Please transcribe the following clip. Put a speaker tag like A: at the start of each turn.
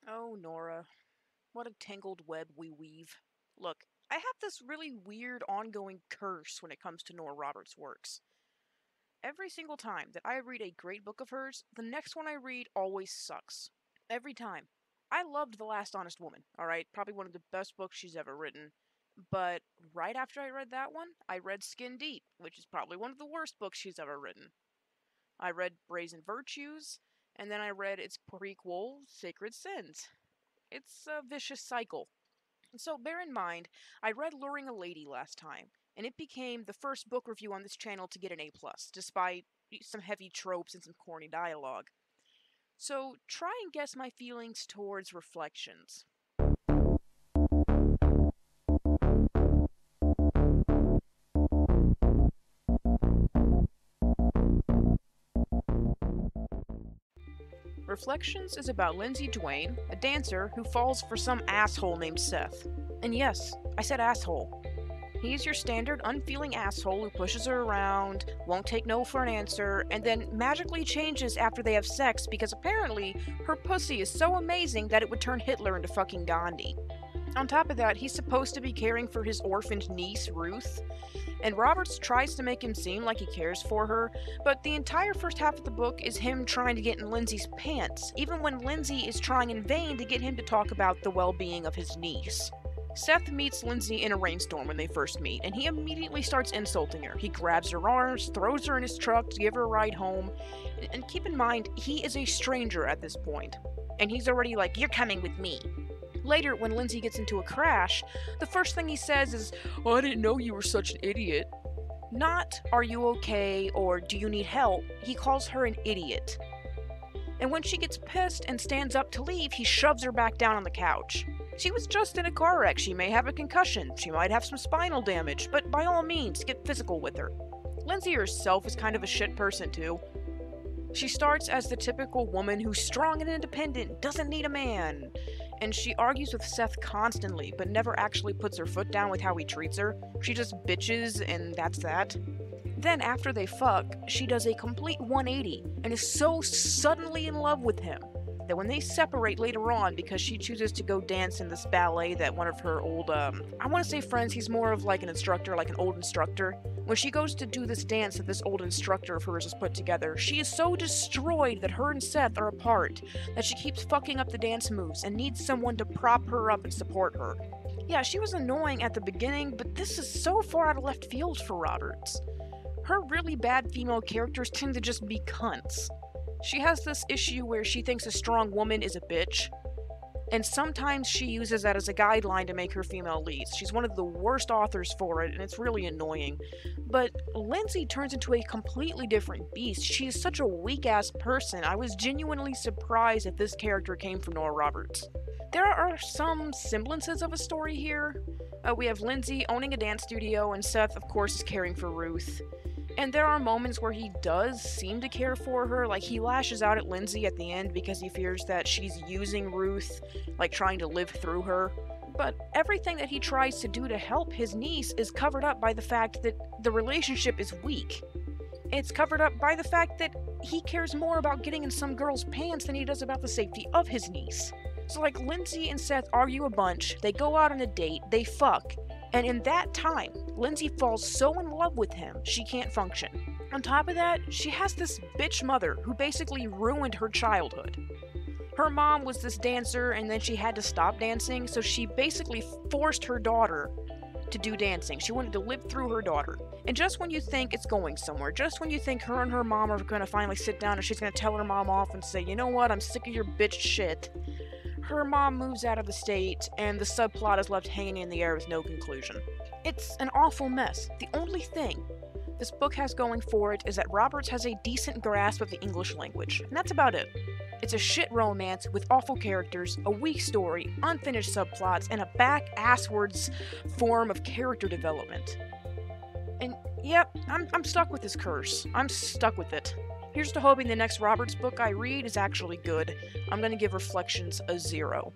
A: Oh, Nora, what a tangled web we weave. Look, I have this really weird ongoing curse when it comes to Nora Roberts' works. Every single time that I read a great book of hers, the next one I read always sucks. Every time. I loved The Last Honest Woman, alright? Probably one of the best books she's ever written. But right after I read that one, I read Skin Deep, which is probably one of the worst books she's ever written. I read Brazen Virtues, and then I read its prequel, Sacred Sins. It's a vicious cycle. So bear in mind, I read Luring a Lady last time, and it became the first book review on this channel to get an A+, despite some heavy tropes and some corny dialogue. So try and guess my feelings towards Reflections. Reflections is about Lindsay Duane, a dancer who falls for some asshole named Seth. And yes, I said asshole. He's your standard unfeeling asshole who pushes her around, won't take no for an answer, and then magically changes after they have sex because apparently her pussy is so amazing that it would turn Hitler into fucking Gandhi. On top of that, he's supposed to be caring for his orphaned niece, Ruth, and Roberts tries to make him seem like he cares for her, but the entire first half of the book is him trying to get in Lindsay's pants, even when Lindsay is trying in vain to get him to talk about the well-being of his niece. Seth meets Lindsay in a rainstorm when they first meet, and he immediately starts insulting her. He grabs her arms, throws her in his truck to give her a ride home, and keep in mind, he is a stranger at this point, and he's already like, "You're coming with me." Later, when Lindsay gets into a crash, the first thing he says is, "Oh, I didn't know you were such an idiot." Not, "Are you okay?" or "Do you need help?" He calls her an idiot. And when she gets pissed and stands up to leave, he shoves her back down on the couch. She was just in a car wreck. She may have a concussion. She might have some spinal damage, but by all means, get physical with her. Lindsay herself is kind of a shit person, too. She starts as the typical woman who's strong and independent, doesn't need a man. And she argues with Seth constantly, but never actually puts her foot down with how he treats her. She just bitches, and that's that. Then, after they fuck, she does a complete 180 and is so suddenly in love with him that when they separate later on because she chooses to go dance in this ballet that one of her old, I want to say friends, he's more of like an instructor, like an old instructor. When she goes to do this dance that this old instructor of hers has put together, she is so destroyed that her and Seth are apart that she keeps fucking up the dance moves and needs someone to prop her up and support her. Yeah, she was annoying at the beginning, but this is so far out of left field for Roberts. Her really bad female characters tend to just be cunts. She has this issue where she thinks a strong woman is a bitch, and sometimes she uses that as a guideline to make her female leads. She's one of the worst authors for it, and it's really annoying. But Lindsay turns into a completely different beast. She is such a weak-ass person. I was genuinely surprised that this character came from Nora Roberts. There are some semblances of a story here. We have Lindsay owning a dance studio, and Seth, of course, is caring for Ruth. And there are moments where he does seem to care for her, like he lashes out at Lindsay at the end because he fears that she's using Ruth, like trying to live through her. But everything that he tries to do to help his niece is covered up by the fact that the relationship is weak. It's covered up by the fact that he cares more about getting in some girl's pants than he does about the safety of his niece. So like Lindsay and Seth argue a bunch, they go out on a date, they fuck, and in that time, Lindsay falls so in love with him, she can't function. On top of that, she has this bitch mother who basically ruined her childhood. Her mom was this dancer and then she had to stop dancing, so she basically forced her daughter to do dancing. She wanted to live through her daughter. And just when you think it's going somewhere, just when you think her and her mom are gonna finally sit down and she's gonna tell her mom off and say, "You know what, I'm sick of your bitch shit," her mom moves out of the state, and the subplot is left hanging in the air with no conclusion. It's an awful mess. The only thing this book has going for it is that Roberts has a decent grasp of the English language, and that's about it. It's a shit romance with awful characters, a weak story, unfinished subplots, and a back-asswards form of character development. And yep, I'm stuck with this curse. I'm stuck with it. Here's to hoping the next Roberts book I read is actually good. I'm gonna give Reflections a 0.